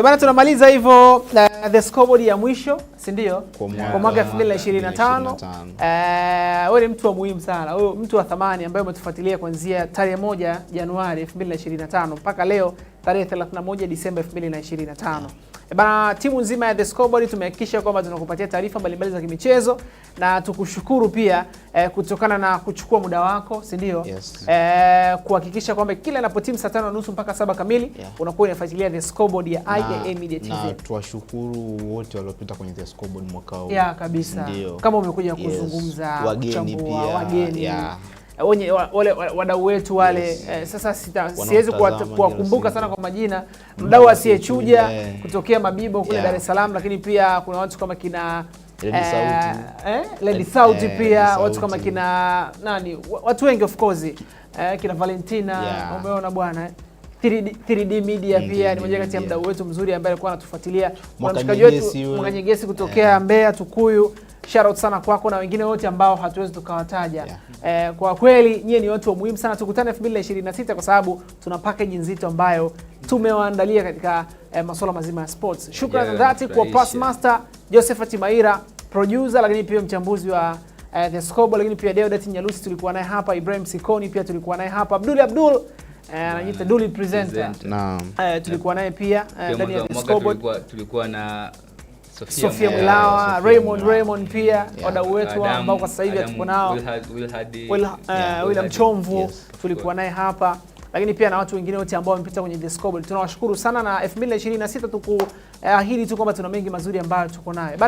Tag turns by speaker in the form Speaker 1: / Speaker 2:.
Speaker 1: Bana, tunamaliza hivyo the scoreboard ya mwisho, si ndio? Kwa mwaka 2025. Wewe ni mtu wa muhimu sana. Wewe mtu wa thamani ambaye umetufuatilia kuanzia tarehe 1 Januari 2025 mpaka leo tarehe 31 Disemba 2025. Bana, timu nzima ya The Scoreboard tumehakikisha kwamba tunakupatia taarifa mbalimbali za kimichezo na tukushukuru pia kutokana na kuchukua muda wako, si ndio?
Speaker 2: Yes.
Speaker 1: Kuhakikisha kwamba kila inapotimu saa 5:30 mpaka 7 kamili unakuwa unafuatilia The Scoreboard ya IAA Media TV.
Speaker 2: Na tuwashukuru wote waliopita kwenye The Scoreboard mwaka huu.
Speaker 1: Ya kabisa.
Speaker 2: Ndiyo.
Speaker 1: Kama umekuja kuzungumza,
Speaker 2: wageni pia,
Speaker 1: wageni. Wale wadau wetu wale, sasa siwezi kuwakumbuka sana kwa majina. Mdau asiyechuja kutokea Mabibo kule Dar es Salaam, lakini pia kuna watu kama kina Lady Sauti pia, watu kama kina nani, watu wengi of course, kina Valentina, umeona bwana. 3D Media pia ni mmoja kati ya mdau wetu mzuri ambaye alikuwa anatufuatilia. Kuna mshikaji wetu Mwanyegesi kutokea Mbeya, Tukuyu. Shout out sana kwako na wengine wote ambao hatuwezi tukawataja. Kwa kweli nyie ni watu wa muhimu sana. Tukutane 2026 kwa sababu tuna package nzito ambayo tumewaandalia katika masuala mazima ya sports. Shukrani za dhati kwa Pass Master Josephat Maira, producer lakini pia mchambuzi wa The Scoreboard, lakini pia Deodat Nyalusi tulikuwa naye hapa, Ibrahim Sikoni pia tulikuwa naye hapa, Abdul anajiita Duli presenter.
Speaker 2: Naam.
Speaker 1: Tulikuwa naye pia ndani ya The Scoreboard.
Speaker 3: Tulikuwa na
Speaker 1: Sofia Mlawa, Raymond pia wadau wetu ambao kwa sasa hivi tupo nao. William Chomvu tulikuwa naye hapa, lakini pia na watu wengine wote ambao wamepita kwenye The Scoreboard. Tunawashukuru sana na 2026 tukuahidi tu kwamba tuna mengi mazuri ambayo tuko nayo.